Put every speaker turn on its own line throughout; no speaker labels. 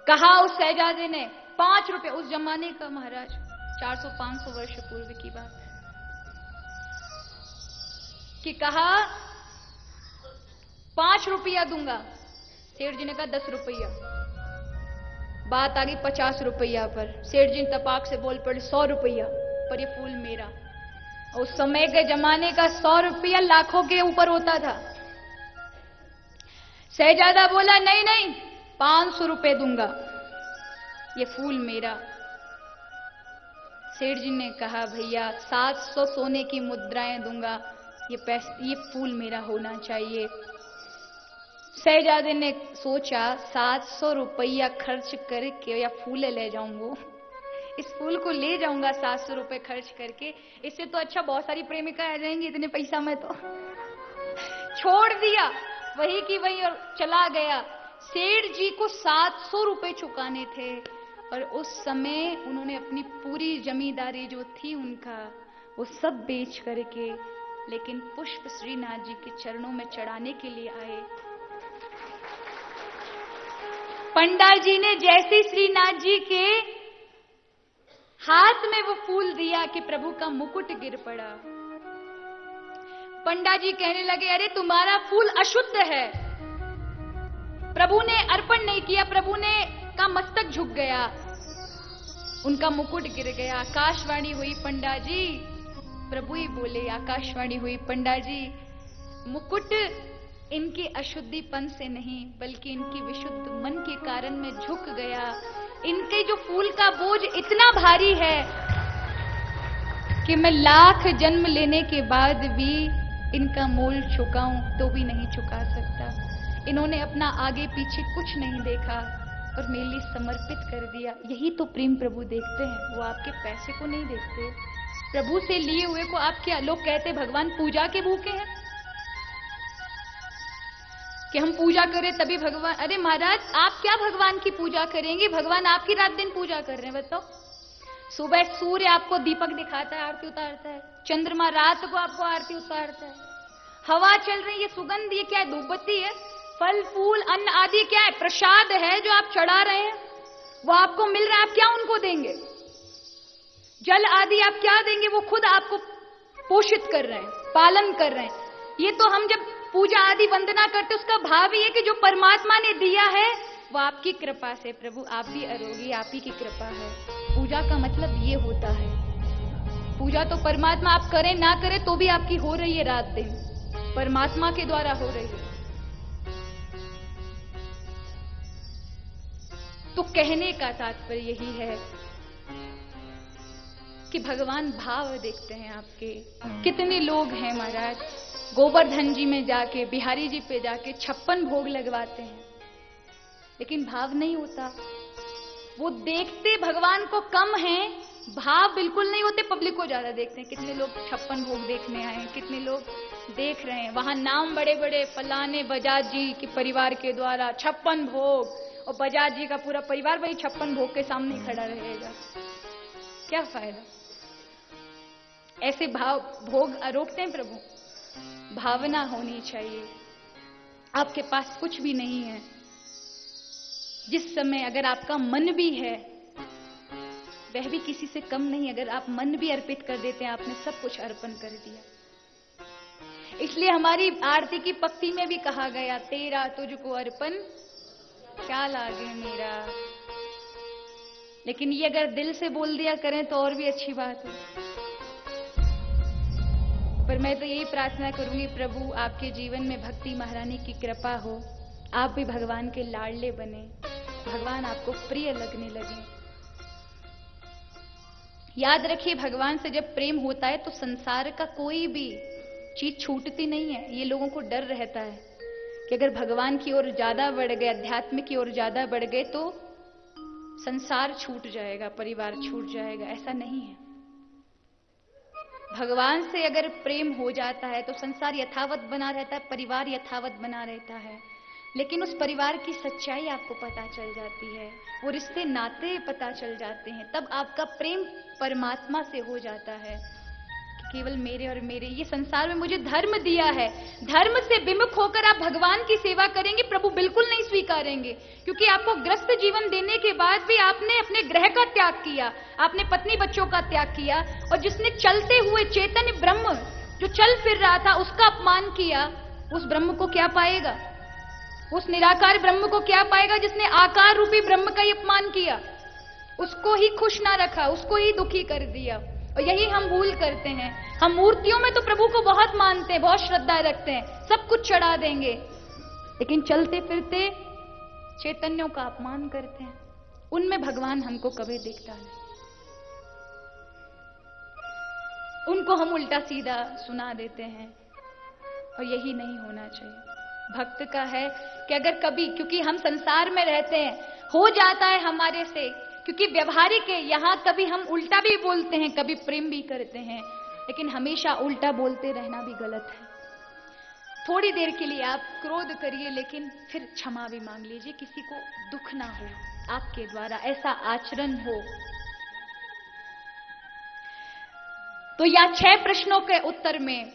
कहा उस शहजादे ने 5 रुपए, उस जमाने का महाराज 400-500 वर्ष पूर्व की बात, कि कहा 5 रुपया दूंगा। सेठ जी ने कहा 10 रुपया। बात आ गई 50 रुपया पर। सेठ जी तपाक से बोल पड़े 100 रुपया पर, ये फूल मेरा। उस समय के जमाने का 100 रुपया लाखों के ऊपर होता था। शहजादा बोला नहीं नहीं 500 रुपए दूंगा, ये फूल मेरा। सेठ जी ने कहा भैया 700 सोने की मुद्राएं दूंगा, ये फूल मेरा होना चाहिए। शहजादे ने सोचा 700 रुपया खर्च करके या फूल ले जाऊंगा, इस फूल को ले जाऊंगा 700 रुपए खर्च करके, इससे तो अच्छा बहुत सारी प्रेमिका आ जाएंगी, इतने पैसा में तो। छोड़ दिया वही की वही और चला गया। सेठ जी को 700 रुपए चुकाने थे और उस समय उन्होंने अपनी पूरी जमींदारी जो थी उनका, वो सब बेच करके, लेकिन पुष्प श्रीनाथ जी के चरणों में चढ़ाने के लिए आए। पंडित जी ने जैसे श्रीनाथ जी के हाथ में वो फूल दिया कि प्रभु का मुकुट गिर पड़ा। पंडित जी कहने लगे अरे तुम्हारा फूल अशुद्ध है, प्रभु ने अर्पण नहीं किया, प्रभु ने का मस्तक झुक गया, उनका मुकुट गिर गया। आकाशवाणी हुई पंडित जी, प्रभु ही बोले, आकाशवाणी हुई पंडित जी, मुकुट इनकी अशुद्धिपन से नहीं बल्कि इनकी विशुद्ध मन के कारण में झुक गया। इनके जो फूल का बोझ इतना भारी है कि मैं लाख जन्म लेने के बाद भी इनका मोल चुकाऊं तो भी नहीं चुका सकता। इन्होंने अपना आगे पीछे कुछ नहीं देखा और मेरे लिए समर्पित कर दिया। यही तो प्रेम प्रभु देखते हैं, वो आपके पैसे को नहीं देखते। प्रभु से लिए हुए को आप क्या, लोग कहते भगवान पूजा के भूखे हैं कि हम पूजा करें तभी भगवान। अरे महाराज आप क्या भगवान की पूजा करेंगे, भगवान आपकी रात दिन पूजा कर रहे हैं। बताओ, सुबह सूर्य आपको दीपक दिखाता है, आरती उतारता है, चंद्रमा रात को आपको आरती उतारता है, हवा चल रही है, सुगंध, ये क्या है, धूपबत्ती है, फल फूल अन्न आदि क्या है, प्रसाद है जो आप चढ़ा रहे हैं, वो आपको मिल रहा है, आप क्या उनको देंगे? जल आदि आप क्या देंगे? वो खुद आपको पोषित कर रहे हैं, पालन कर रहे हैं। ये तो हम जब पूजा आदि वंदना करते उसका भाव ये कि जो परमात्मा ने दिया है वो आपकी कृपा से। प्रभु आप भी अरोगी, आप ही की कृपा है। पूजा का मतलब ये होता है। पूजा तो परमात्मा आप करें ना करें तो भी आपकी हो रही है, रात दिन परमात्मा के द्वारा हो रही है। तो कहने का तात्पर्य यही है कि भगवान भाव देखते हैं आपके। कितने लोग हैं महाराज गोवर्धन जी में जाके, बिहारी जी पे जाके 56 भोग लगवाते हैं, लेकिन भाव नहीं होता। वो देखते भगवान को कम हैं, भाव बिल्कुल नहीं होते, पब्लिक को ज्यादा देखते हैं। कितने लोग 56 भोग देखने आए हैं, कितने लोग देख रहे हैं, वहां नाम बड़े बड़े फलाने बजाज जी के परिवार के द्वारा 56 भोग, और बजाज जी का पूरा परिवार वही 56 भोग के सामने खड़ा रहेगा। क्या फायदा? ऐसे भाव भोग रोकते हैं प्रभु। भावना होनी चाहिए। आपके पास कुछ भी नहीं है, जिस समय अगर आपका मन भी है वह भी किसी से कम नहीं। अगर आप मन भी अर्पित कर देते हैं, आपने सब कुछ अर्पण कर दिया। इसलिए हमारी आरती की पंक्ति में भी कहा गया, तेरा तुझको अर्पण क्या लागे मेरा। लेकिन ये अगर दिल से बोल दिया करें तो और भी अच्छी बात है। पर मैं तो यही प्रार्थना करूंगी, प्रभु आपके जीवन में भक्ति महारानी की कृपा हो, आप भी भगवान के लाडले बने, भगवान आपको प्रिय लगने लगे। याद रखिए, भगवान से जब प्रेम होता है तो संसार का कोई भी चीज छूटती नहीं है। ये लोगों को डर रहता है कि अगर भगवान की ओर ज्यादा बढ़ गए, अध्यात्म की ओर ज्यादा बढ़ गए तो संसार छूट जाएगा, परिवार छूट जाएगा। ऐसा नहीं है। भगवान से अगर प्रेम हो जाता है तो संसार यथावत बना रहता है, परिवार यथावत बना रहता है। लेकिन उस परिवार की सच्चाई आपको पता चल जाती है, वो रिश्ते नाते पता चल जाते हैं। तब आपका प्रेम परमात्मा से हो जाता है। केवल मेरे और मेरे, ये संसार में मुझे धर्म दिया है, धर्म से विमुख होकर आप भगवान की सेवा करेंगे, प्रभु बिल्कुल नहीं स्वीकारेंगे। क्योंकि आपको ग्रस्त जीवन देने के बाद भी आपने अपने ग्रह का त्याग किया, आपने पत्नी बच्चों का त्याग किया, और जिसने चलते हुए चैतन्य ब्रह्म जो चल फिर रहा था उसका अपमान किया, उस ब्रह्म को क्या पाएगा? उस निराकार ब्रह्म को क्या पाएगा जिसने आकार रूपी ब्रह्म का ही अपमान किया? उसको ही खुश ना रखा, उसको ही दुखी कर दिया। और यही हम भूल करते हैं। हम मूर्तियों में तो प्रभु को बहुत मानते हैं, बहुत श्रद्धा रखते हैं, सब कुछ चढ़ा देंगे, लेकिन चलते फिरते चैतन्यों का अपमान करते हैं, उनमें भगवान हमको कभी दिखता नहीं। उनको हम उल्टा सीधा सुना देते हैं, और यही नहीं होना चाहिए। भक्त का है कि अगर कभी, क्योंकि हम संसार में रहते हैं, हो जाता है हमारे से, क्योंकि व्यवहारिक है, यहां कभी हम उल्टा भी बोलते हैं, कभी प्रेम भी करते हैं, लेकिन हमेशा उल्टा बोलते रहना भी गलत है। थोड़ी देर के लिए आप क्रोध करिए, लेकिन फिर क्षमा भी मांग लीजिए, किसी को दुख ना हो आपके द्वारा, ऐसा आचरण हो। तो या 6 प्रश्नों के उत्तर में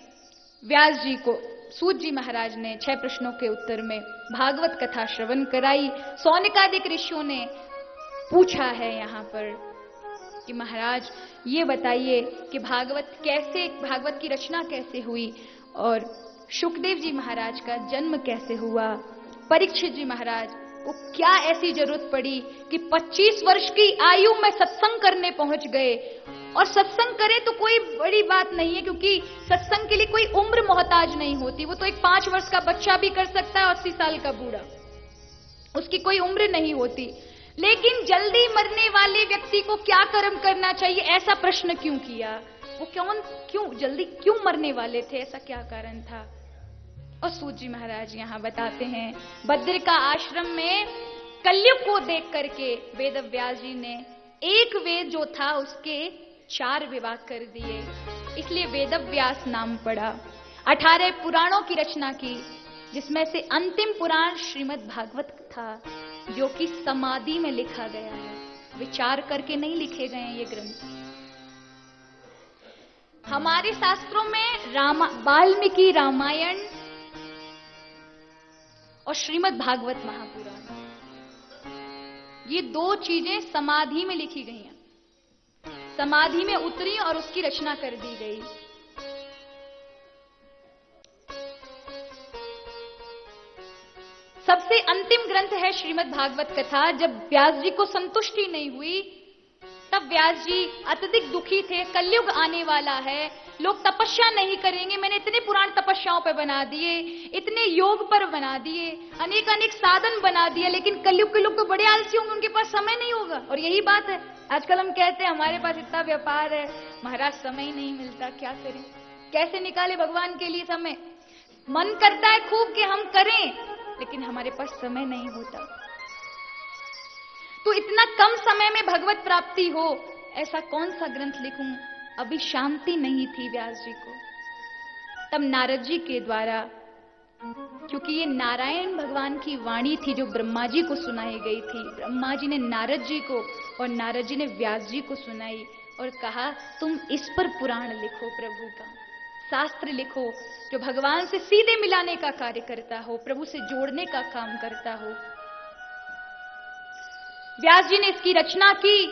व्यास जी को सूत जी महाराज ने 6 प्रश्नों के उत्तर में भागवत कथा श्रवण कराई। सौनकादिक ऋषियों ने पूछा है यहां पर कि महाराज ये बताइए कि भागवत की रचना कैसे हुई, और शुकदेव जी महाराज का जन्म कैसे हुआ, परीक्षित जी महाराज को क्या ऐसी जरूरत पड़ी कि 25 वर्ष की आयु में सत्संग करने पहुंच गए। और सत्संग करे तो कोई बड़ी बात नहीं है, क्योंकि सत्संग के लिए कोई उम्र मोहताज नहीं होती। वो तो एक 5 वर्ष का बच्चा भी कर सकता है, 80 साल का बूढ़ा, उसकी कोई उम्र नहीं होती। लेकिन जल्दी मरने वाले व्यक्ति को क्या कर्म करना चाहिए, ऐसा प्रश्न क्यों किया? वो क्यों जल्दी क्यों मरने वाले थे, ऐसा क्या कारण था? और सूत जी महाराज यहां बताते हैं, बद्र का आश्रम में कलयुग को देख करके वेद व्यास जी ने एक वेद जो था उसके 4 विभाग कर दिए, इसलिए वेद व्यास नाम पड़ा। 18 पुराणों की रचना की, जिसमें से अंतिम पुराण श्रीमद् भागवत था, जो कि समाधि में लिखा गया है, विचार करके नहीं लिखे गए हैं ये ग्रंथ। हमारे शास्त्रों में वाल्मीकि रामायण और श्रीमद् भागवत महापुराण, ये 2 चीजें समाधि में लिखी गई हैं, समाधि में उतरी और उसकी रचना कर दी गई। सबसे अंतिम ग्रंथ है श्रीमद् भागवत कथा। जब व्यास जी को संतुष्टि नहीं हुई, तब व्यास जी अत्यधिक दुखी थे, कलयुग आने वाला है, लोग तपस्या नहीं करेंगे, मैंने इतने पुराण तपस्याओं पर बना दिए, इतने योग पर बना दिए, अनेक साधन बना दिए, लेकिन कलयुग के लोग तो बड़े आलसी होंगे, उनके पास समय नहीं होगा। और यही बात है, आजकल हम कहते हैं हमारे पास इतना व्यापार है, महाराज समय ही नहीं मिलता, क्या करें, कैसे निकाले भगवान के लिए समय? मन करता है खूब कि हम करें, लेकिन हमारे पास समय नहीं होता। तो इतना कम समय में भगवत प्राप्ति हो, ऐसा कौन सा ग्रंथ लिखूं? अभी शांति नहीं थी व्यास जी को। तब नारद जी के द्वारा, क्योंकि ये नारायण भगवान की वाणी थी जो ब्रह्मा जी को सुनाई गई थी, ब्रह्मा जी ने नारद जी को और नारद जी ने व्यास जी को सुनाई और कहा, तुम इस पर पुराण लिखो, प्रभु का शास्त्र लिखो, जो भगवान से सीधे मिलाने का कार्य करता हो, प्रभु से जोड़ने का काम करता हो। व्यास जी ने इसकी रचना की।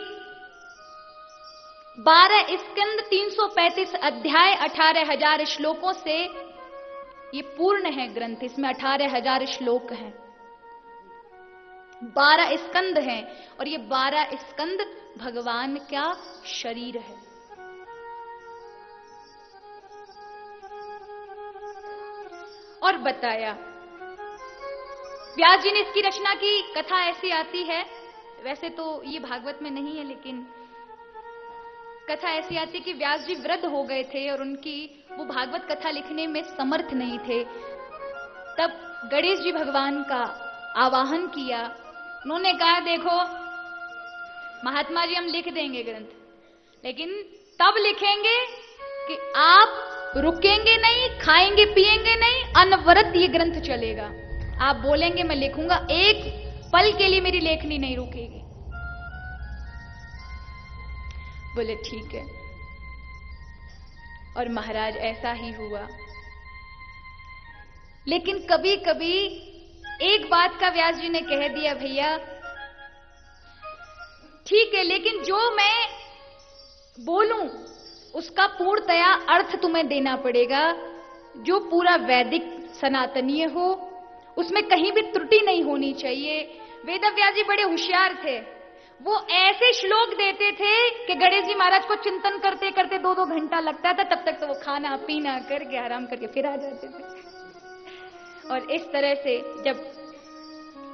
12 स्कंद, 335 अध्याय, 18,000 श्लोकों से ये पूर्ण है ग्रंथ। इसमें 18,000 श्लोक हैं, 12 स्कंद हैं, और ये 12 स्कंद भगवान का शरीर है। और बताया, व्यास जी ने इसकी रचना की। कथा ऐसी आती है, वैसे तो ये भागवत में नहीं है, लेकिन कथा ऐसी आती है कि व्यास जी वृद्ध हो गए थे और उनकी वो भागवत कथा लिखने में समर्थ नहीं थे। तब गणेश जी भगवान का आवाहन किया। उन्होंने कहा, देखो महात्मा जी, हम लिख देंगे ग्रंथ, लेकिन तब लिखेंगे कि आप रुकेंगे नहीं, खाएंगे पिएंगे नहीं, अनवरत ये ग्रंथ चलेगा। आप बोलेंगे मैं लिखूंगा, एक पल के लिए मेरी लेखनी नहीं रुकेगी। बोले ठीक है। और महाराज ऐसा ही हुआ। लेकिन कभी कभी एक बात का व्यास जी ने कह दिया, भैया ठीक है, लेकिन जो मैं बोलूं उसका पूर्णतया अर्थ तुम्हें देना पड़ेगा, जो पूरा वैदिक सनातनीय हो, उसमें कहीं भी त्रुटि नहीं होनी चाहिए। वेदव्यास जी बड़े होशियार थे, वो ऐसे श्लोक देते थे कि गणेश जी महाराज को चिंतन करते करते 2-2 घंटा लगता था, तब तक तो वो खाना पीना करके आराम करके फिर आ जाते थे। और इस तरह से जब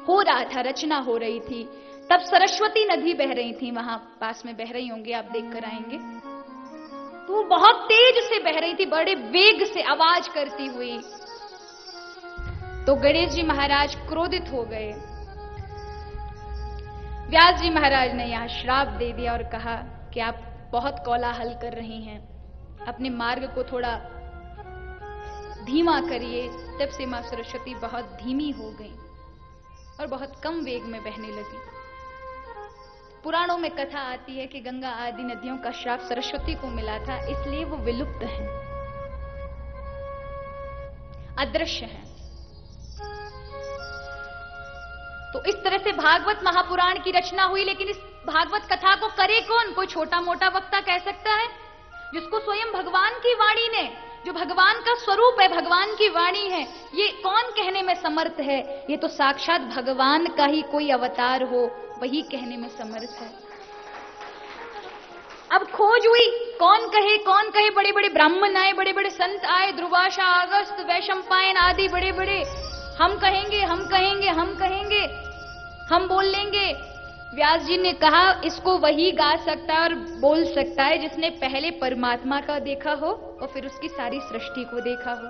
हो रहा था, रचना हो रही थी, तब सरस्वती नदी बह रही थी, वहां पास में बह रही होंगी, आप देख कर आएंगे। तो वो बहुत तेज से बह रही थी, बड़े वेग से आवाज करती हुई। तो गणेश जी महाराज क्रोधित हो गए। व्यास जी महाराज ने यहां श्राप दे दिया और कहा कि आप बहुत कोलाहल कर रही हैं, अपने मार्ग को थोड़ा धीमा करिए। तब से मां सरस्वती बहुत धीमी हो गई और बहुत कम वेग में बहने लगी। पुराणों में कथा आती है कि गंगा आदि नदियों का श्राप सरस्वती को मिला था, इसलिए वो विलुप्त हैं, अदृश्य हैं। तो इस तरह से भागवत महापुराण की रचना हुई। लेकिन इस भागवत कथा को करे कौन? कोई छोटा मोटा वक्ता कह सकता है? जिसको स्वयं भगवान की वाणी ने, जो भगवान का स्वरूप है, भगवान की वाणी है, ये कौन कहने में समर्थ है? ये तो साक्षात भगवान का ही कोई अवतार हो, वही कहने में समर्थ है। अब खोज हुई, कौन कहे, बड़े बड़े ब्राह्मण आए, बड़े बड़े संत आए, ध्रुवाशा, अगस्त, वैशंपायन आदि बड़े बड़े, हम कहेंगे, हम बोल लेंगे। व्यास जी ने कहा इसको वही गा सकता है और बोल सकता है जिसने पहले परमात्मा का देखा हो और फिर उसकी सारी सृष्टि को देखा हो।